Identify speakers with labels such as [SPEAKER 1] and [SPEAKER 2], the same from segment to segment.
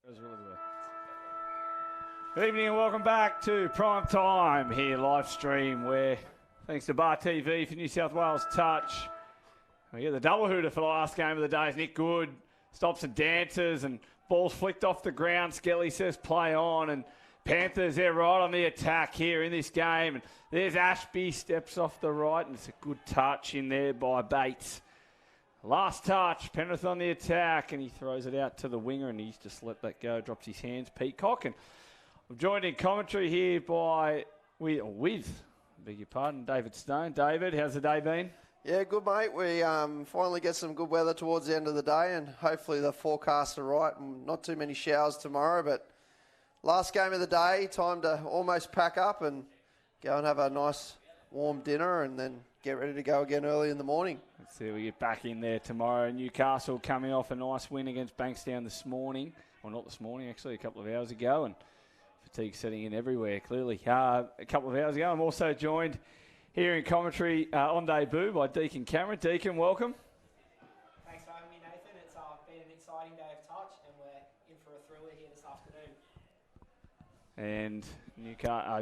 [SPEAKER 1] Good evening and welcome back to Prime Time here live stream where thanks to Bar TV for New South Wales Touch. We get the double hooter for the last game of the day. Nick Good stops and dances and ball's flicked off the ground. Skelly says play on and Panthers, they're right on the attack here in this game. And there's Ashby, steps off the right and it's a good touch in there by Bates. Last touch, Penrith on the attack, and he throws it out to the winger, and he's just let that go, drops his hands, Peacock. And I'm joined in commentary here with, beg your pardon, David Stone. David, how's the day been?
[SPEAKER 2] Yeah, good, mate. We finally get some good weather towards the end of the day, and hopefully the forecasts are right. Not too many showers tomorrow, but last game of the day, time to almost pack up and go and have a nice warm dinner and then get ready to go again early in the morning.
[SPEAKER 1] Let's see if we get back in there tomorrow. Newcastle coming off a nice win against Bankstown this morning. Well, not this morning, actually, a couple of hours ago. And fatigue setting in everywhere, clearly. A couple of hours ago, I'm also joined here in commentary on debut by Deacon Cameron. Deacon, welcome.
[SPEAKER 3] Thanks for having me, Nathan. It's been an exciting day of touch, and we're in for a thriller here this afternoon.
[SPEAKER 1] And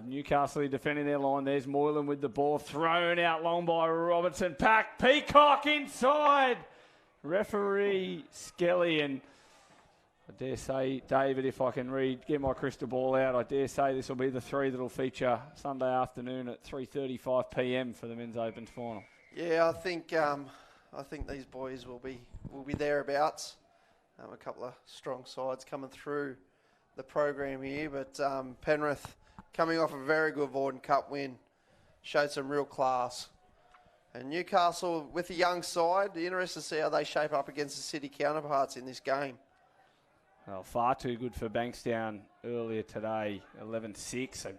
[SPEAKER 1] Newcastle defending their line. There's Moylan with the ball thrown out long by Robertson. Pack Peacock inside. Referee Skelly, and I dare say, David, if I can get my crystal ball out, I dare say this will be the three that will feature Sunday afternoon at 3:35 p.m. for the men's Opens final.
[SPEAKER 2] Yeah, I think these boys will be thereabouts. A couple of strong sides coming through the program here, but Penrith coming off a very good Vorden Cup win, showed some real class. And Newcastle with a young side, interested to see how they shape up against the city counterparts in this game.
[SPEAKER 1] Well, far too good for Bankstown earlier today, 11-6. They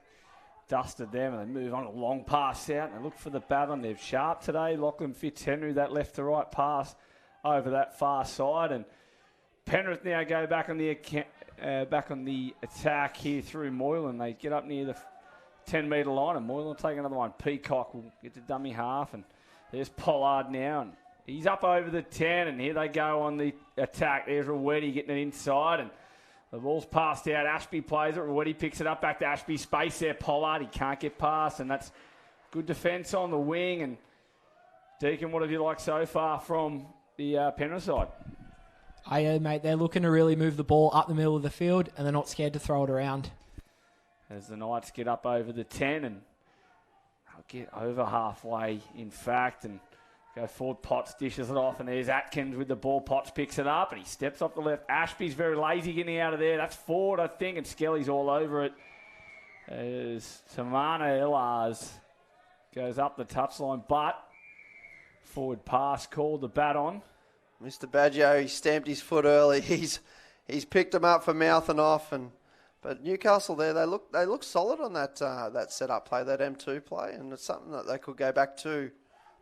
[SPEAKER 1] dusted them and they move on a long pass out and they look for the baton. They're sharp today. Lachlan Fitzhenry, that left to right pass over that far side. And Penrith now go back on the attack here through Moylan. They get up near the 10-metre line and Moylan will take another one. Peacock will get to dummy half and there's Pollard now. And he's up over the 10 and here they go on the attack. There's Rowetty getting it inside and the ball's passed out. Ashby plays it. Rowetty picks it up back to Ashby. Space there. Pollard, he can't get past and that's good defence on the wing. And Deacon, what have you liked so far from the Penrith side?
[SPEAKER 3] Mate, they're looking to really move the ball up the middle of the field and they're not scared to throw it around.
[SPEAKER 1] As the Knights get up over the 10 and they'll get over halfway, in fact, and go forward. Potts dishes it off and there's Atkins with the ball. Potts picks it up and he steps off the left. Ashby's very lazy getting out of there. That's forward, I think, and Skelly's all over it. As Tamana Elars goes up the touchline, but forward pass called, the bat on.
[SPEAKER 2] Mr. Baggio, he stamped his foot early. He's picked him up for mouthing off, but Newcastle there, they look solid on that setup play, that M2 play, and it's something that they could go back to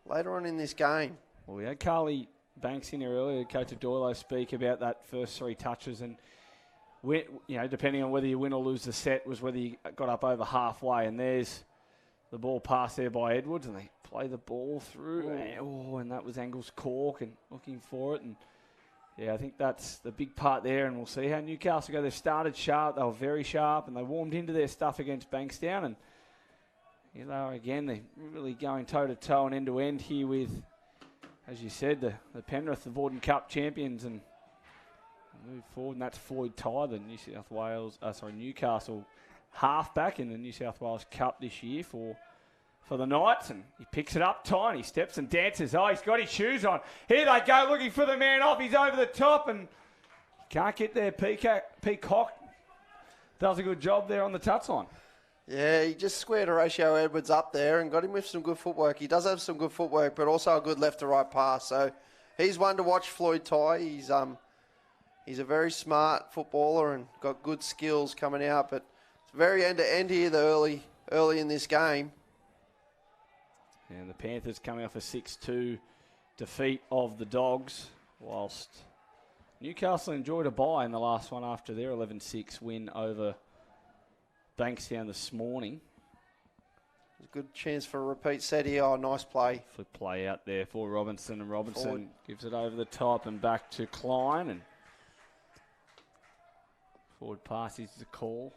[SPEAKER 2] later on in this game.
[SPEAKER 1] Well, we had Carly Banks in here earlier, Coach of Doyle, speak about that first three touches, and depending on whether you win or lose the set was whether you got up over halfway, and there's the ball passed there by Edwards, and they play the ball through. And that was Angles Cork and looking for it. And yeah, I think that's the big part there. And we'll see how Newcastle go. They've started sharp. They were very sharp and they warmed into their stuff against Bankstown. And here they are again. They're really going toe-to-toe and end-to-end here with, as you said, the Penrith, the Vorden Cup champions. And move forward. And that's Floyd Ty, the Newcastle halfback in the New South Wales Cup this year for the Knights, and he picks it up, Ty, he steps and dances. Oh, he's got his shoes on. Here they go, looking for the man off. He's over the top, and can't get there. Peacock does a good job there on the touchline.
[SPEAKER 2] Yeah, he just squared Horatio Edwards up there and got him with some good footwork. He does have some good footwork, but also a good left-to-right pass. So he's one to watch, Floyd Ty. He's a very smart footballer and got good skills coming out, but it's very end-to-end here, the early in this game.
[SPEAKER 1] And the Panthers coming off a 6-2 defeat of the Dogs, whilst Newcastle enjoyed a bye in the last one after their 11-6 win over Bankstown this morning.
[SPEAKER 2] There's a good chance for a repeat set here. Oh, nice play.
[SPEAKER 1] Flip play out there for Robinson, and Robinson gives it over the top and back to Klein. And Forward pass is the call.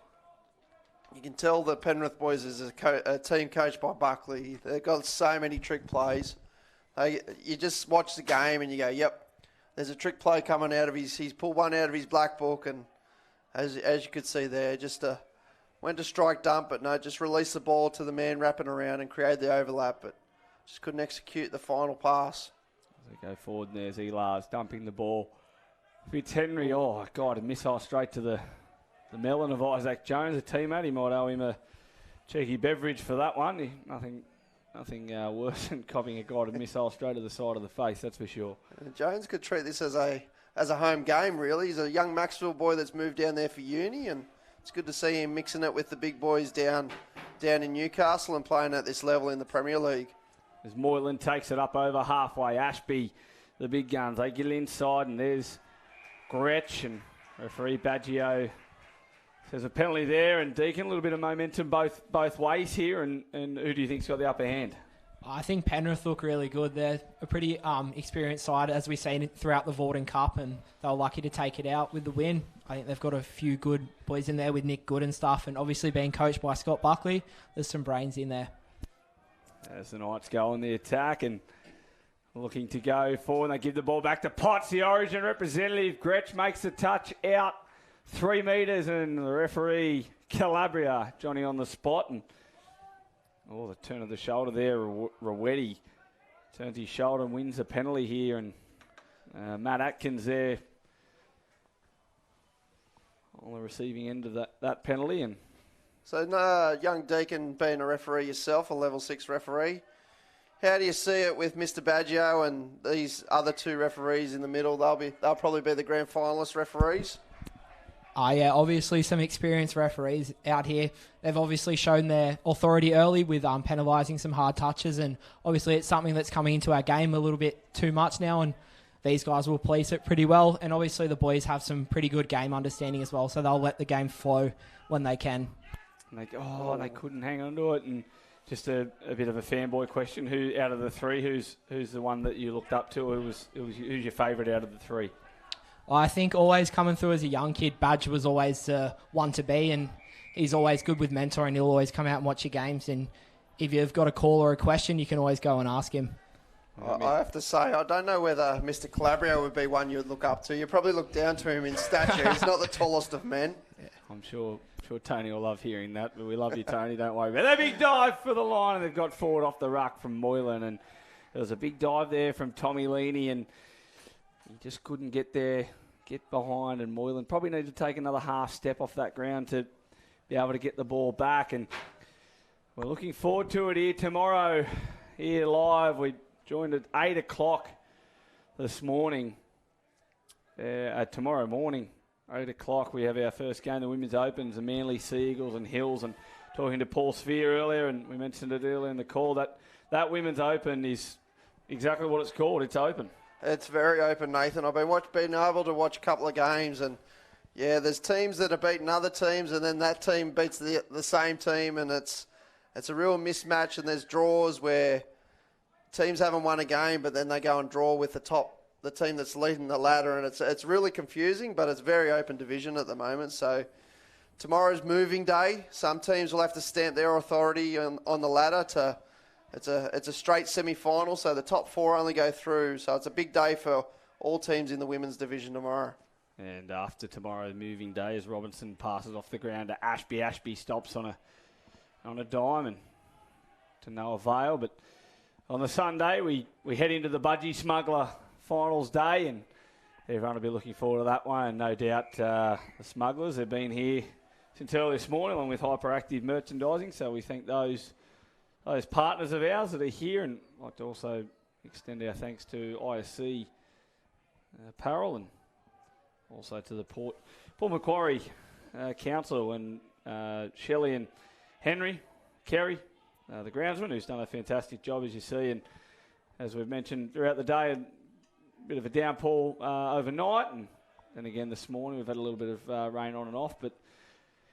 [SPEAKER 2] You can tell the Penrith boys is a team coached by Buckley. They've got so many trick plays. You just watch the game and you go, yep, there's a trick play coming out of he's pulled one out of his black book, and as you could see there, just went to strike dump, but no, just released the ball to the man wrapping around and created the overlap, but just couldn't execute the final pass.
[SPEAKER 1] As they go forward, and there's Elars dumping the ball. Fitzhenry, oh God, a missile straight to the melon of Isaac Jones, a teammate. He might owe him a cheeky beverage for that one. Nothing worse than copying a guided missile straight to the side of the face, that's for sure. And
[SPEAKER 2] Jones could treat this as a home game, really. He's a young Maxwell boy that's moved down there for uni, and it's good to see him mixing it with the big boys down in Newcastle and playing at this level in the Premier League.
[SPEAKER 1] As Moylan takes it up over halfway, Ashby, the big guns, they get inside, and there's Gretsch, and referee Baggio says a penalty there, and Deacon, a little bit of momentum both ways here, and who do you think's got the upper hand?
[SPEAKER 3] I think Penrith look really good. They're a pretty experienced side, as we've seen throughout the Vorden Cup, and they were lucky to take it out with the win. I think they've got a few good boys in there with Nick Good and stuff, and obviously being coached by Scott Buckley, there's some brains in there.
[SPEAKER 1] As the Knights go on the attack and looking to go forward, they give the ball back to Potts, the Origin representative. Gretsch makes the touch out 3 metres, and the referee Calabria, Johnny on the spot, and the turn of the shoulder there. Rawetti turns his shoulder and wins the penalty here, and Matt Atkins there on the receiving end of that penalty. And
[SPEAKER 2] so, young Deacon, being a referee yourself, a level 6 referee, how do you see it with Mr. Baggio and these other 2 referees in the middle? They'll probably be the grand finalist referees.
[SPEAKER 3] Yeah, obviously some experienced referees out here. They've obviously shown their authority early with penalising some hard touches, and obviously it's something that's coming into our game a little bit too much now, and these guys will police it pretty well. And obviously the boys have some pretty good game understanding as well, so they'll let the game flow when they can.
[SPEAKER 1] And they couldn't hang on to it. And just a bit of a fanboy question: who out of the 3, who's the one that you looked up to? Who's your favourite out of the 3?
[SPEAKER 3] I think always coming through as a young kid, Badge was always the one to be, and he's always good with mentoring. He'll always come out and watch your games, and if you've got a call or a question, you can always go and ask him.
[SPEAKER 2] I have to say, I don't know whether Mr. Calabria would be one you'd look up to. You probably look down to him in stature. He's not the tallest of men.
[SPEAKER 1] Yeah, I'm sure Tony will love hearing that, but we love you, Tony, don't worry about that. Big dive for the line, and they've got forward off the ruck from Moylan, and there was a big dive there from Tommy Leaney, and he just couldn't get behind, and Moylan probably needed to take another half step off that ground to be able to get the ball back. And we're looking forward to it here tomorrow, here live. We joined at 8 o'clock this morning. Tomorrow morning, 8 o'clock, we have our first game, the Women's Opens, the Manly Sea Eagles and Hills. And talking to Paul Sphere earlier, and we mentioned it earlier in the call, that Women's Open is exactly what it's called. It's open. It's
[SPEAKER 2] very open, Nathan. I've been able to watch a couple of games, and yeah, there's teams that have beaten other teams, and then that team beats the same team, and it's a real mismatch. And there's draws where teams haven't won a game, but then they go and draw with the team that's leading the ladder, and it's really confusing. But it's very open division at the moment. So tomorrow's moving day. Some teams will have to stamp their authority on the ladder. It's a straight semi-final, so the top 4 only go through. So it's a big day for all teams in the women's division tomorrow.
[SPEAKER 1] And after tomorrow, moving day, as Robinson passes off the ground to Ashby. Ashby stops on a dime and to no avail. But on the Sunday, we head into the Budgie Smuggler finals day, and everyone will be looking forward to that one. And no doubt the Smugglers have been here since early this morning, along with Hyperactive Merchandising. So we thank those partners of ours that are here, and I'd like to also extend our thanks to ISC Apparel, and also to the Port Macquarie Council, and Shelley and Henry, Kerry, the groundsman, who's done a fantastic job, as you see. And as we've mentioned throughout the day, a bit of a downpour overnight, and then again this morning we've had a little bit of rain on and off. But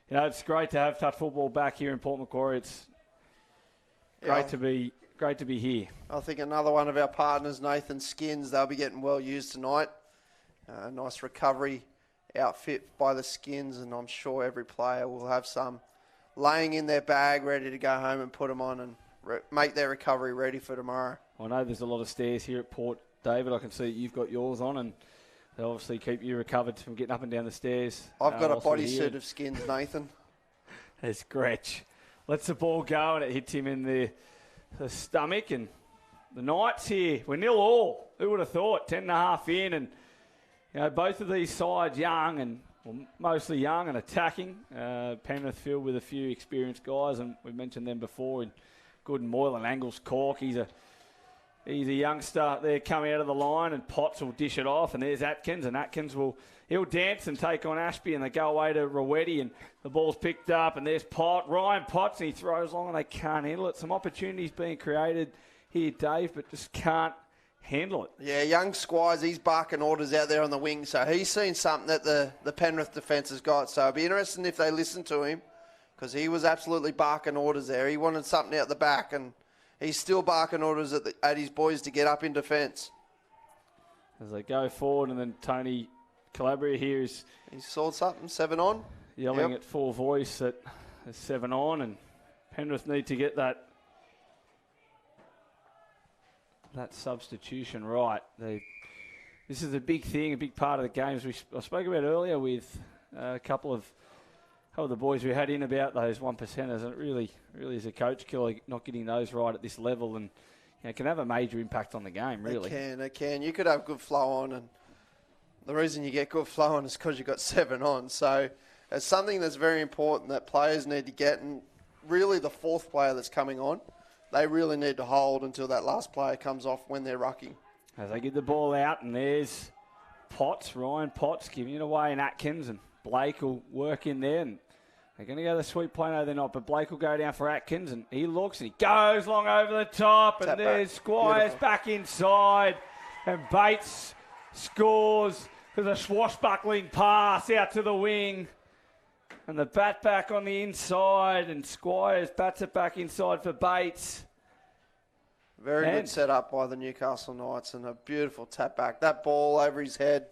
[SPEAKER 1] it's great to have touch football back here in Port Macquarie. It's great to be here.
[SPEAKER 2] I think another one of our partners, Nathan Skins, they'll be getting well used tonight. Nice recovery outfit by the Skins, and I'm sure every player will have some laying in their bag ready to go home and put them on and make their recovery ready for tomorrow.
[SPEAKER 1] I know there's a lot of stairs here at Port, David. I can see you've got yours on, and they obviously keep you recovered from getting up and down the stairs.
[SPEAKER 2] I've got a bodysuit of Skins, Nathan.
[SPEAKER 1] There's Gretch. Lets the ball go, and it hits him in the stomach. And the Knights here, we're 0-0. Who would have thought? 10.5 in, and both of these sides young, and mostly young and attacking. Penrith filled with a few experienced guys, and we mentioned them before. In Good and Moylan, Angles Cork. He's a youngster there coming out of the line, and Potts will dish it off, and there's Atkins, and Atkins he'll dance and take on Ashby, and they go away to Rowetty, and the ball's picked up, and there's Ryan Potts, and he throws long, and they can't handle it. Some opportunities being created here, Dave, but just can't handle it.
[SPEAKER 2] Yeah, young Squires, he's barking orders out there on the wing, so he's seen something that the Penrith defence has got, so it'll be interesting if they listen to him, because he was absolutely barking orders there. He wanted something out the back, and he's still barking orders at his boys to get up in defence.
[SPEAKER 1] As they go forward, and then Tony Calabria here is...
[SPEAKER 2] He saw something, 7 on.
[SPEAKER 1] Yelling at full voice that there's 7 on, and Penrith need to get that substitution right. This is a big thing, a big part of the games I spoke about earlier with a couple of the boys we had in about those 1%ers, and it really is a coach killer not getting those right at this level, and it can have a major impact on the game, really.
[SPEAKER 2] It can. You could have good flow on, and the reason you get good flow on is because you've got 7 on. So it's something that's very important that players need to get, and really the fourth player that's coming on, they really need to hold until that last player comes off when they're rucking.
[SPEAKER 1] As they get the ball out, and there's Ryan Potts giving it away, and Atkins, and Blake will work in there, and they're going to go the sweep play. No, they're not, but Blake will go down for Atkins, and he looks, and he goes long over the top, and there's Squires back inside, and Bates scores with a swashbuckling pass out to the wing, and the bat back on the inside, and Squires bats it back inside for Bates.
[SPEAKER 2] Very good setup by the Newcastle Knights, and a beautiful tap back. That ball over his head,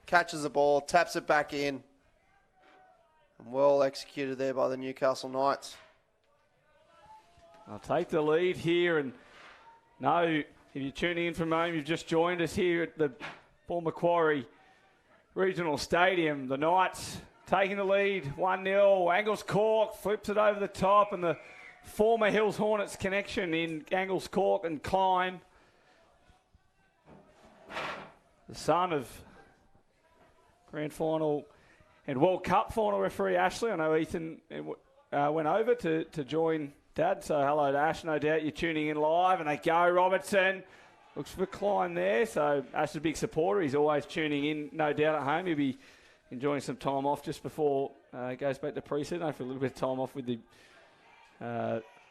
[SPEAKER 2] catches the ball, taps it back in. And well executed there by the Newcastle Knights.
[SPEAKER 1] I'll take the lead here, and no, if you're tuning in from home, you've just joined us here at the Paul Macquarie Regional Stadium. The Knights taking the lead, 1-0. Angles Cork flips it over the top, and the former Hills Hornets connection in Angles Cork and Klein. The son of Grand Final and World Cup final referee Ashley. I know Ethan went over to join Dad, so hello to Ash. No doubt you're tuning in live, and they go. Robertson looks for Klein there, so Ash is a big supporter. He's always tuning in, no doubt, at home. He'll be enjoying some time off just before it goes back to pre-season. Hopefully a little bit of time off with the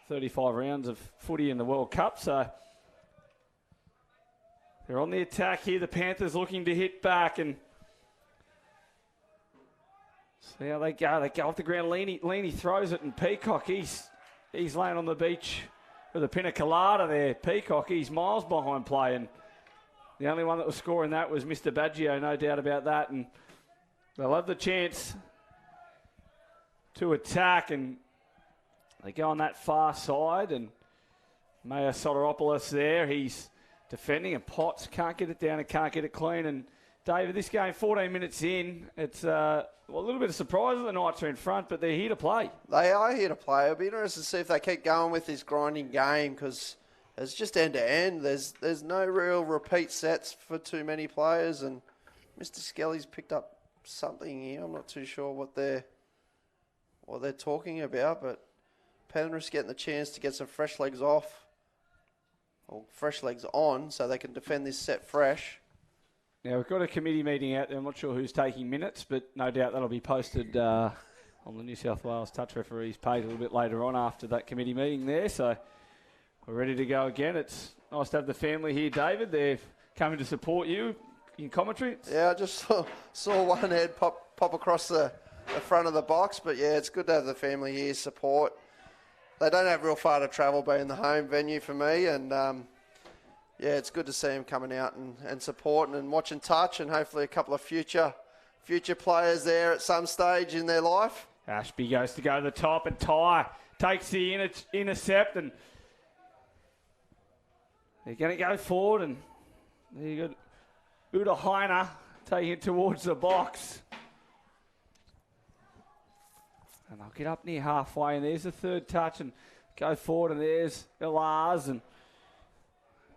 [SPEAKER 1] 35 rounds of footy in the World Cup. So they're on the attack here. The Panthers looking to hit back, and see how they go. They go off the ground. Leany throws it, and Peacock, he's laying on the beach with a pina colada there. Peacock, he's miles behind play, and the only one that was scoring that was Mr. Baggio, no doubt about that. And they'll have the chance to attack, and they go on that far side, and Maya Soteropoulos there. He's defending, and Potts can't get it down and can't get it clean. And David, this game, 14 minutes in, it's a little bit of surprise that the Knights are in front, but they're here to play.
[SPEAKER 2] They are here to play. It'll be interesting to see if they keep going with this grinding game, because it's just end-to-end. There's no real repeat sets for too many players, and Mr. Skelly's picked up something here. I'm not too sure what they're talking about, but Penrith's getting the chance to get some fresh legs off, or fresh legs on, so they can defend this set fresh.
[SPEAKER 1] Now, we've got a committee meeting out there. I'm not sure who's taking minutes, but no doubt that'll be posted on the New South Wales Touch Referees page a little bit later on after that committee meeting there. So we're ready to go again. It's nice to have the family here, David. They're coming to support you in commentary.
[SPEAKER 2] Yeah, I just saw one head pop across the front of the box. But, yeah, it's good to have the family here support. They don't have real far to travel, being the home venue for me, and yeah, it's good to see them coming out and supporting and watching Touch, and hopefully a couple of future future players there at some stage in their life.
[SPEAKER 1] Ashby goes to go to the top, and Ty takes the intercept, and they're going to go forward, and there you got Uda Heiner taking it towards the box. And they'll get up near halfway, and there's the third touch, and go forward, and there's Lars, and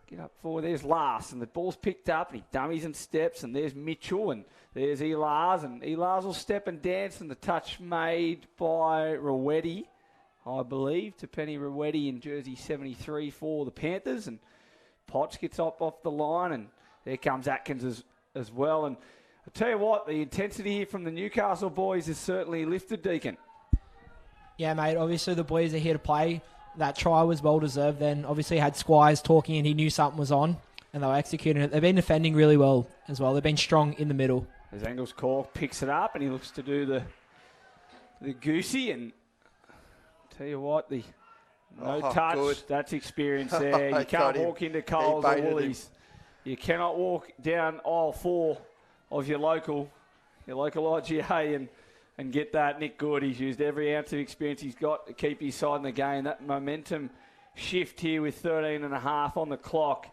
[SPEAKER 1] get up forward, there's Lars, and the ball's picked up, and he dummies and steps, and there's Mitchell, and there's Elars, and Elars will step and dance, and the touch made by Rowetty, I believe, to Penny Rowetty in jersey 73 for the Panthers, and Potts gets up off the line, and there comes Atkins as well, and I tell you what, the intensity here from the Newcastle boys is certainly lifted, Deacon.
[SPEAKER 3] Yeah, mate, obviously the boys are here to play. That try was well deserved then. Obviously had Squires talking and he knew something was on and they were executing it. They've been defending really well as well. They've been strong in the middle.
[SPEAKER 1] As Angles Cork picks it up and he looks to do the goosey, and tell you what, the no touch, good. That's experience there. You can't walk into Coles or Woolies. You cannot walk down aisle 4 of your local IGA and get that. Nick Good, he's used every ounce of experience he's got to keep his side in the game. That momentum shift here with 13 and a half on the clock.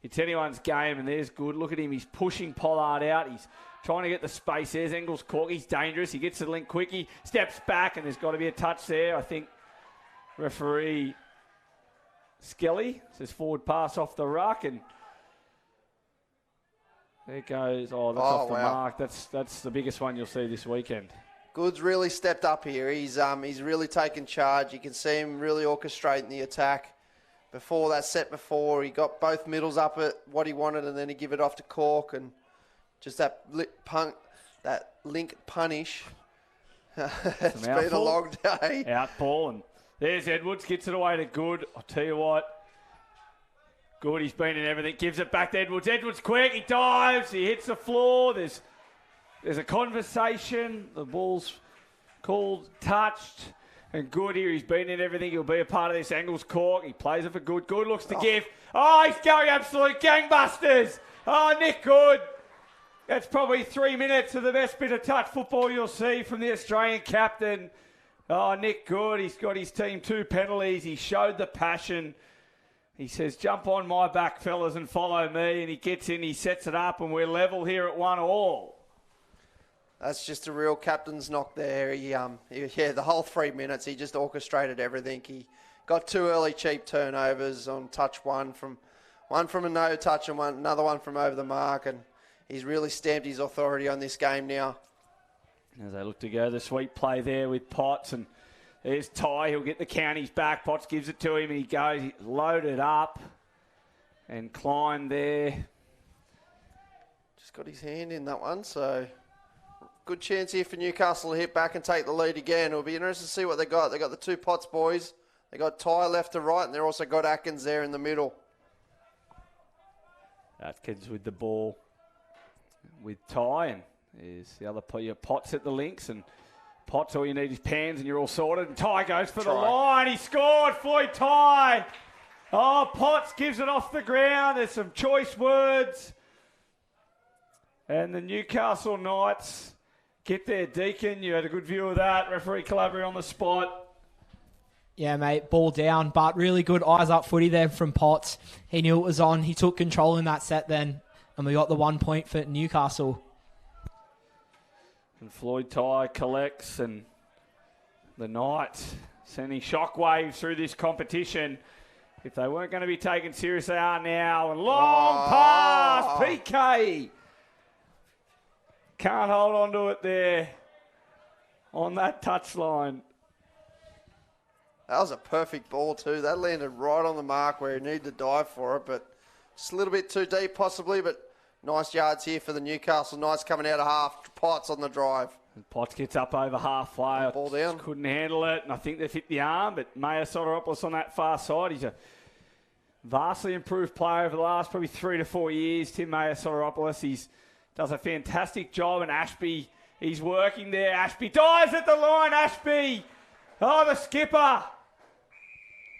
[SPEAKER 1] It's anyone's game, and there's Good. Look at him. He's pushing Pollard out. He's trying to get the space. There's Engels Cork. He's dangerous. He gets the link quick. He steps back, and there's got to be a touch there. I think referee Skelly says forward pass off the ruck, and there goes. Oh, that's off the mark. That's the biggest one you'll see this weekend.
[SPEAKER 2] Good's really stepped up here. He's really taken charge. You can see him really orchestrating the attack. Before that set before, he got both middles up at what he wanted, and then he give it off to Cork, and just that link punish. It's been a long day.
[SPEAKER 1] Out ball, and there's Edwards, gets it away to Good. I'll tell you what, Good, he's been in everything, gives it back to Edwards. Edwards quick, he dives, he hits the floor. There's a conversation. The ball's called touched. And Good here, he's been in everything. He'll be a part of this. Angles Cork. He plays it for Good. Good looks to give. Oh, he's going absolute gangbusters. Oh, Nick Good. That's probably 3 minutes of the best bit of touch football you'll see from the Australian captain. Oh, Nick Good. He's got his team 2 penalties. He showed the passion. He says, jump on my back, fellas, and follow me. And he gets in, he sets it up, and we're level here at 1-1.
[SPEAKER 2] That's just a real captain's knock there. The whole 3 minutes, he just orchestrated everything. He got 2 early cheap turnovers on touch one from a no touch and another one from over the mark, and he's really stamped his authority on this game now.
[SPEAKER 1] As they look to go, the sweet play there with Potts, and there's Ty. He'll get the counties back. Potts gives it to him, and he goes, he's loaded up, and Klein there.
[SPEAKER 2] Just got his hand in that one, so good chance here for Newcastle to hit back and take the lead again. It'll be interesting to see what they got. They got the 2 Potts boys. They got Ty left to right, and they've also got Atkins there in the middle.
[SPEAKER 1] Atkins with the ball with Ty, and there's the other Potts at the links, and Potts, all you need is pans and you're all sorted. And Ty goes for the line. He scored, Floyd Ty. Oh, Potts gives it off the ground. There's some choice words. And the Newcastle Knights get there. Deacon, you had a good view of that. Referee Calabria on the spot.
[SPEAKER 3] Yeah, mate, ball down, but really good eyes up footy there from Potts. He knew it was on. He took control in that set then, and we got the 1 point for Newcastle.
[SPEAKER 1] And Floyd Ty collects, and the Knights sending shockwaves through this competition. If they weren't going to be taken serious, they are now. And long pass, PK. Can't hold on to it there on that touchline.
[SPEAKER 2] That was a perfect ball too. That landed right on the mark where he needed to dive for it, but just a little bit too deep possibly, but nice yards here for the Newcastle Knights coming out of half. Potts on the drive.
[SPEAKER 1] And Potts gets up over halfway.
[SPEAKER 2] Ball down.
[SPEAKER 1] Couldn't handle it, and I think they've hit the arm, but Maya Soteropoulos on that far side. He's a vastly improved player over the last probably 3 to 4 years. Tim Maya Soteropoulos, he does a fantastic job, and Ashby, he's working there. Ashby dives at the line, Ashby. Oh, the skipper.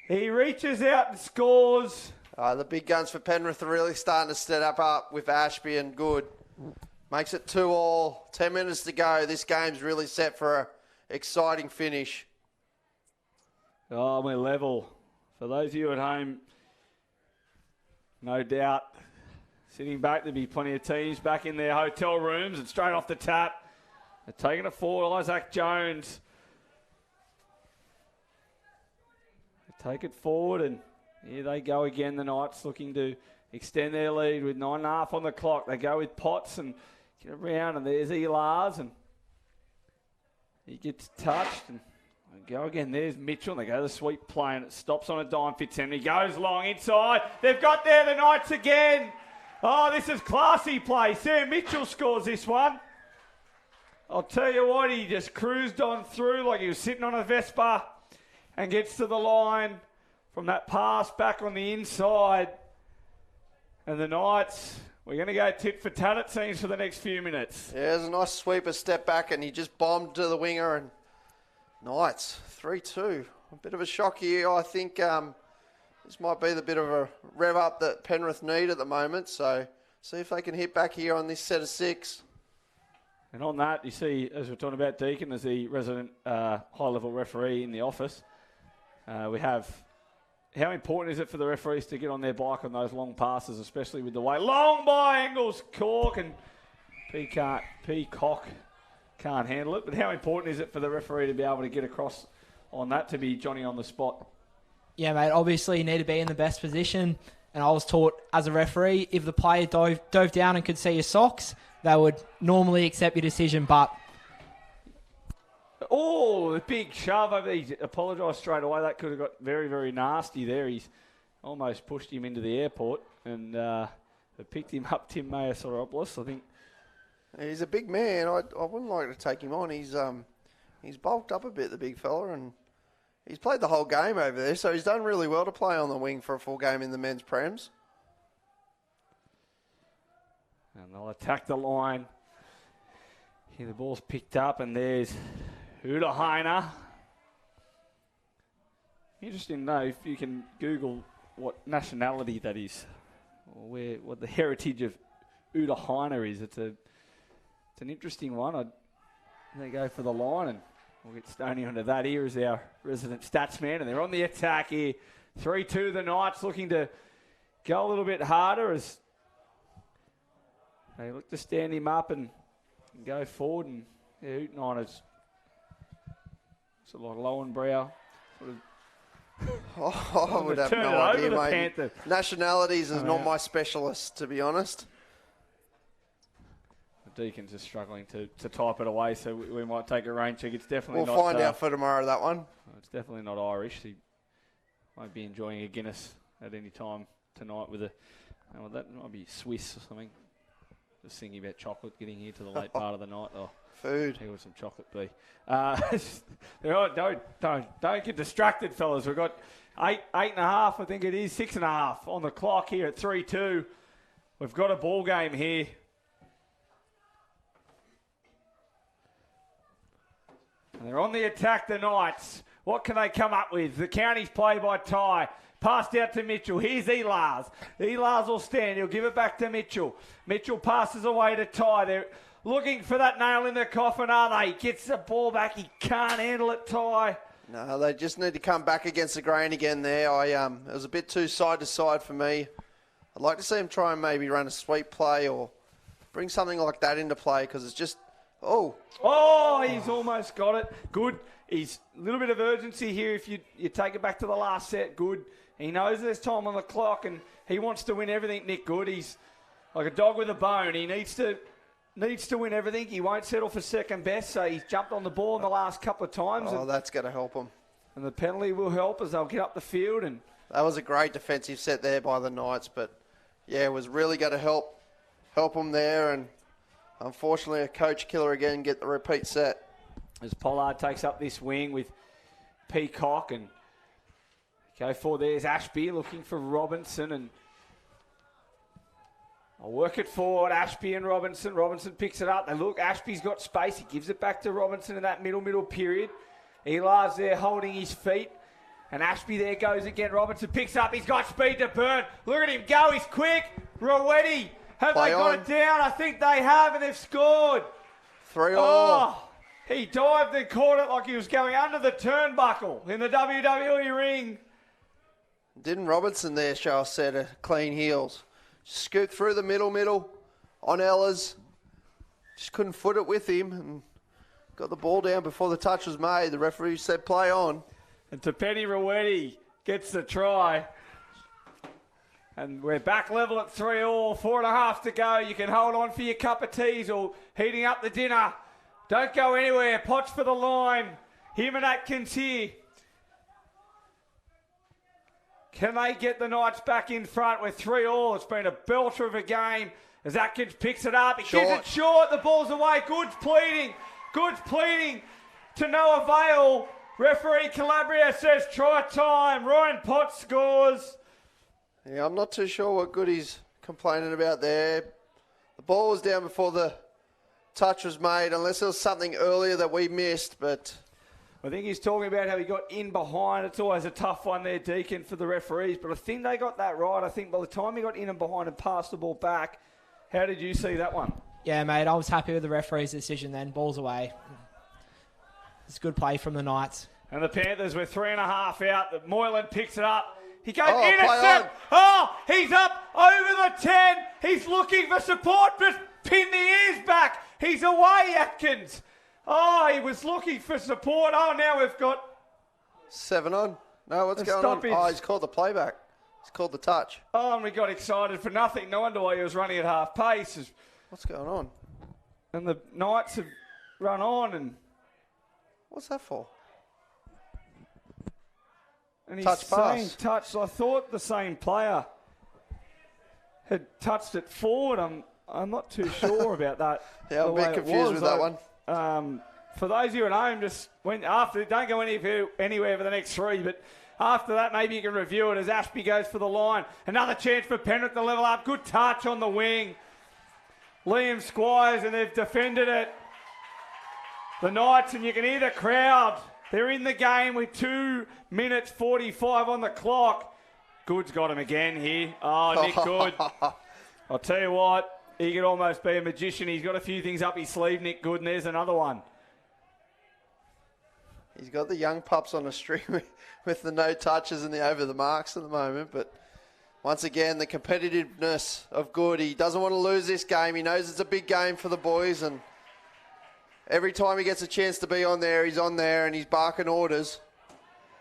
[SPEAKER 1] He reaches out and scores.
[SPEAKER 2] The big guns for Penrith are really starting to set up with Ashby and Good. Makes it 2-2. 10 minutes to go. This game's really set for an exciting finish.
[SPEAKER 1] Oh, we're level. For those of you at home, no doubt, sitting back, there'll be plenty of teams back in their hotel rooms and straight off the tap. They're taking it forward. Isaac Jones. They take it forward, and here they go again. The Knights looking to extend their lead with 9.5 on the clock. They go with Potts and get around, and there's Elars, and he gets touched, and they go again. There's Mitchell, and they go to the sweep play, and it stops on a dime. Fitzhenry goes long inside. They've got there the Knights again. Oh, this is classy play. Sam Mitchell scores this one. I'll tell you what, he just cruised on through like he was sitting on a Vespa and gets to the line from that pass back on the inside. And the Knights, we're going to go tit for tat, it seems, for the next few minutes.
[SPEAKER 2] Yeah, there's a nice sweeper step back, and he just bombed to the winger. And Knights, 3-2. A bit of a shock here. I think this might be the bit of a rev up that Penrith need at the moment. So see if they can hit back here on this set of 6.
[SPEAKER 1] And on that, you see, as we're talking about Deakin as the resident high-level referee in the office, we have, how important is it for the referees to get on their bike on those long passes, especially with the way long by angles, Cork and Peacock can't handle it. But how important is it for the referee to be able to get across on that, to be Johnny on the spot?
[SPEAKER 3] Yeah, mate, obviously you need to be in the best position. And I was taught as a referee, if the player dove down and could see your socks, they would normally accept your decision, but...
[SPEAKER 1] Oh, the big shove over. He apologised straight away. That could have got very, very nasty there. He's almost pushed him into the airport, and they picked him up, Tim Mayasoropoulos, I think.
[SPEAKER 2] He's a big man. I wouldn't like to take him on. He's bulked up a bit, the big fella, and he's played the whole game over there, so he's done really well to play on the wing for a full game in the men's prems.
[SPEAKER 1] And they'll attack the line. Here the ball's picked up, and there's Uda Heiner. Interesting to know if you can Google what nationality that is, or what the heritage of Uda Heiner is. It's an interesting one. They go for the line, and we'll get Stoney onto that. Here is our resident stats man, and they're on the attack here. 3-2, the Knights looking to go a little bit harder as they look to stand him up and go forward. And yeah, Utenheiner's sort of like Lowenbrow.
[SPEAKER 2] I would have no idea, mate. Nationalities is not my specialist, to be honest.
[SPEAKER 1] The Deacon's just struggling to type it away, so we might take a rain check. It's definitely
[SPEAKER 2] we'll
[SPEAKER 1] not...
[SPEAKER 2] find out for tomorrow, that one.
[SPEAKER 1] It's definitely not Irish. He won't be enjoying a Guinness at any time tonight with a... Oh, that might be Swiss or something. Just thinking about chocolate getting here to the late part of the night. Oh,
[SPEAKER 2] food.
[SPEAKER 1] Here would some chocolate be. Don't get distracted, fellas. We've got 8.5, I think it is, 6.5 on the clock here at 3-2. We've got a ball game here. And they're on the attack, the Knights. What can they come up with? The county's play by Ty. Passed out to Mitchell. Here's Elars. Elars will stand. He'll give it back to Mitchell. Mitchell passes away to Ty. They're looking for that nail in the coffin, are they? Gets the ball back. He can't handle it, Ty.
[SPEAKER 2] No, they just need to come back against the grain again there. It was a bit too side to side for me. I'd like to see him try and maybe run a sweep play or bring something like that into play, because it's just... Oh,
[SPEAKER 1] he's almost got it. Good. He's a little bit of urgency here if you take it back to the last set. Good. He knows there's time on the clock, and he wants to win everything, Nick Good. He's like a dog with a bone. He needs to win everything. He won't settle for second best, so he's jumped on the ball in the last couple of times.
[SPEAKER 2] Oh, that's going to help him.
[SPEAKER 1] And the penalty will help as they'll get up the field. And
[SPEAKER 2] that was a great defensive set there by the Knights, but yeah, it was really going to help them there. And unfortunately, a coach killer again, get the repeat set.
[SPEAKER 1] As Pollard takes up this wing with Peacock, and go for there's Ashby looking for Robinson, and I'll work it forward. Ashby and Robinson. Robinson picks it up. They look, Ashby's got space. He gives it back to Robinson in that middle period. Eli's there holding his feet, and Ashby there goes again. Robinson picks up. He's got speed to burn. Look at him go. He's quick. Rowetti Have
[SPEAKER 2] Play
[SPEAKER 1] they got
[SPEAKER 2] on.
[SPEAKER 1] it down? I think they have, and they've scored.
[SPEAKER 2] 3-all.
[SPEAKER 1] Oh, he dived and caught it like he was going under the turnbuckle in the WWE ring.
[SPEAKER 2] Didn't Robertson there show a set of clean heels? Scooped through the middle on Ella's. Just couldn't foot it with him and got the ball down before the touch was made. The referee said play on.
[SPEAKER 1] And Tupeni Ruedi gets the try. And we're back level at 3-all, 4.5 to go. You can hold on for your cup of teas or heating up the dinner. Don't go anywhere. Potts for the line. Him and Atkins here. Can they get the Knights back in front with 3-all? It's been a belter of a game as Atkins picks it up. He gives it short. The ball's away. Goods pleading. Goods pleading to no avail. Referee Calabria says try time. Ryan Potts scores.
[SPEAKER 2] Yeah, I'm not too sure what good he's complaining about there. The ball was down before the touch was made, unless there was something earlier that we missed, but...
[SPEAKER 1] I think he's talking about how he got in behind. It's always a tough one there, Deacon, for the referees, but I think they got that right. I think by the time he got in and behind and passed the ball back, how did you see that one?
[SPEAKER 3] Yeah, mate, I was happy with the referee's decision then. Ball's away. It's good play from the Knights.
[SPEAKER 1] And the Panthers were 3.5 out. Moylan picks it up. He goes
[SPEAKER 2] Oh,
[SPEAKER 1] intercept. Oh, he's up over the 10. He's looking for support, but pin the ears back. He's away, Atkins. Oh, he was looking for support. Oh, now we've got...
[SPEAKER 2] 7 on. No, what's
[SPEAKER 1] A
[SPEAKER 2] going on?
[SPEAKER 1] stoppage.
[SPEAKER 2] Oh, he's called the playback. He's called the touch.
[SPEAKER 1] Oh, and we got excited for nothing. No wonder why he was running at half pace.
[SPEAKER 2] What's going on?
[SPEAKER 1] And the Knights have run on and...
[SPEAKER 2] What's that for?
[SPEAKER 1] And he's
[SPEAKER 2] Touch
[SPEAKER 1] saying
[SPEAKER 2] pass.
[SPEAKER 1] touch. I thought the same player had touched it forward. I'm not too sure about that.
[SPEAKER 2] Yeah, I'm a
[SPEAKER 1] the way
[SPEAKER 2] bit
[SPEAKER 1] it
[SPEAKER 2] confused
[SPEAKER 1] was.
[SPEAKER 2] with that one.
[SPEAKER 1] For those of you at home, just when after, don't go anywhere for the next 3, but after that, maybe you can review it as Ashby goes for the line. Another chance for Penrith to level up. Good touch on the wing. Liam Squires, and they've defended it. The Knights, and you can hear the crowd. They're in the game with 2 minutes 45 on the clock. Good's got him again here. Oh, Nick Good. I'll tell you what, he could almost be a magician. He's got a few things up his sleeve, Nick Good, and there's another one.
[SPEAKER 2] He's got the young pups on a string with the no touches and the over the marks at the moment. But once again, the competitiveness of Good. He doesn't want to lose this game. He knows it's a big game for the boys. And every time he gets a chance to be on there, he's on there and he's barking orders.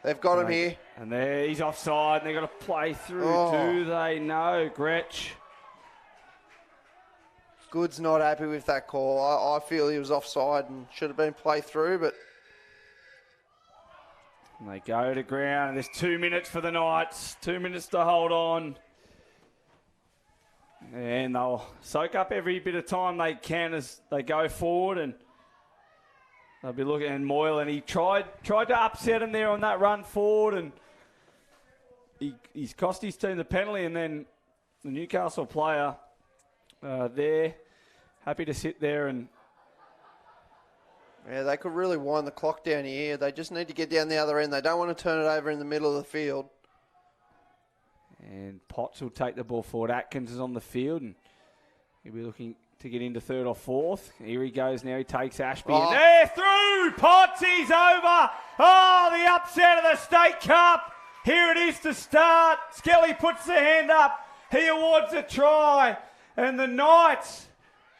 [SPEAKER 2] They've got him here.
[SPEAKER 1] And there he's offside and they've got to play through.
[SPEAKER 2] Oh.
[SPEAKER 1] Do they know, Gretsch?
[SPEAKER 2] Good's not happy with that call. I feel he was offside and should have been played through, but...
[SPEAKER 1] And they go to ground. There's 2 minutes for the Knights. 2 minutes to hold on. And they'll soak up every bit of time they can as they go forward. And they'll be looking at Moylan. He tried to upset him there on that run forward. And he's cost his team the penalty. And then the Newcastle player there, happy to sit there and...
[SPEAKER 2] Yeah, they could really wind the clock down here. They just need to get down the other end. They don't want to turn it over in the middle of the field.
[SPEAKER 1] And Potts will take the ball forward. Atkins is on the field and he'll be looking to get into 3rd or 4th. Here he goes now. He takes Ashby.
[SPEAKER 2] Oh.
[SPEAKER 1] And they're through. Potts, he's over. Oh, the upset of the State Cup. Here it is to start. Skelly puts the hand up. He awards a try. And the Knights,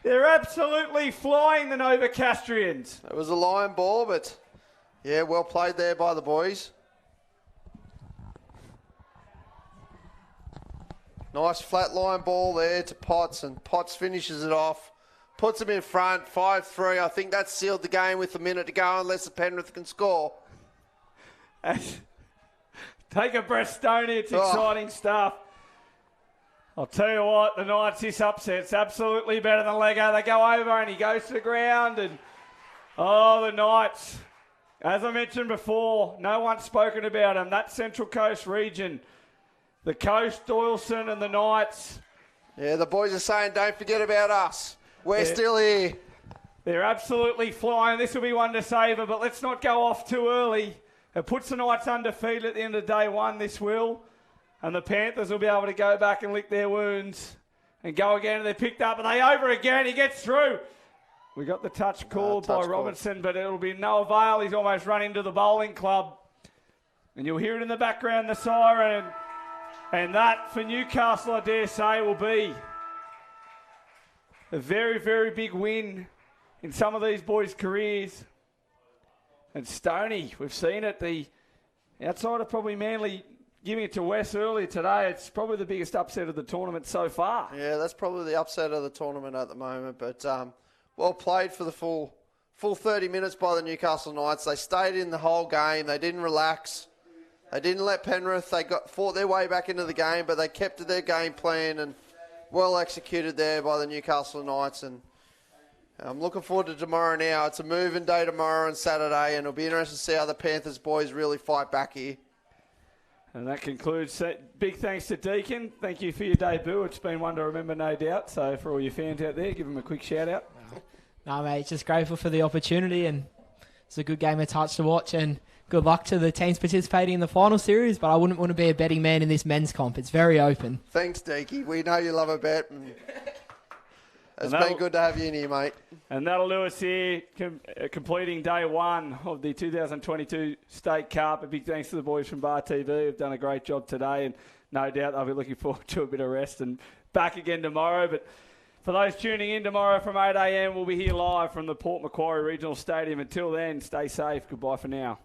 [SPEAKER 1] they're absolutely flying the Novocastrians.
[SPEAKER 2] It was a line ball, but yeah, well played there by the boys. Nice flat line ball there to Potts, and Potts finishes it off. Puts him in front, 5-3. I think that sealed the game with a minute to go unless the Penrith can score.
[SPEAKER 1] Take a breath, Stoney. It's exciting stuff. I'll tell you what, the Knights, this upset's absolutely better than Lego. They go over and he goes to the ground and, oh, the Knights, as I mentioned before, no one's spoken about them. That Central Coast region, the Coast, Doyleson and the Knights.
[SPEAKER 2] Yeah, the boys are saying, don't forget about us. We're still here.
[SPEAKER 1] They're absolutely flying. This will be one to savour, but let's not go off too early. It puts the Knights undefeated at the end of day one, this will. And the Panthers will be able to go back and lick their wounds and go again, and they're picked up, and they over again. He gets through. We got the touch called by Robertson, but it'll be no avail. He's almost run into the bowling club. And you'll hear it in the background, the siren. And that, for Newcastle, I dare say, will be a very, very big win in some of these boys' careers. And Stoney, we've seen it. The outside of probably Manly giving it to West earlier today. It's probably the biggest upset of the tournament so far.
[SPEAKER 2] Yeah, that's probably the upset of the tournament at the moment. But well played for the full 30 minutes by the Newcastle Knights. They stayed in the whole game. They didn't relax. They didn't let Penrith. They fought their way back into the game, but they kept to their game plan and well executed there by the Newcastle Knights. And I'm looking forward to tomorrow now. It's a moving day tomorrow and Saturday, and it'll be interesting to see how the Panthers boys really fight back here.
[SPEAKER 1] And that concludes. Big thanks to Deacon. Thank you for your debut. It's been one to remember, no doubt. So for all your fans out there, give them a quick shout out.
[SPEAKER 3] No, mate, just grateful for the opportunity, and it's a good game of touch to watch, and good luck to the teams participating in the final series, but I wouldn't want to be a betting man in this men's comp. It's very open.
[SPEAKER 2] Thanks, Deaky. We know you love a bet. It's been good to have you in here, mate.
[SPEAKER 1] And that'll do us here, completing day one of the 2022 State Cup. A big thanks to the boys from Bar TV who've done a great job today, and no doubt they'll be looking forward to a bit of rest and back again tomorrow. But for those tuning in tomorrow from 8 a.m, we'll be here live from the Port Macquarie Regional Stadium. Until then, stay safe. Goodbye for now.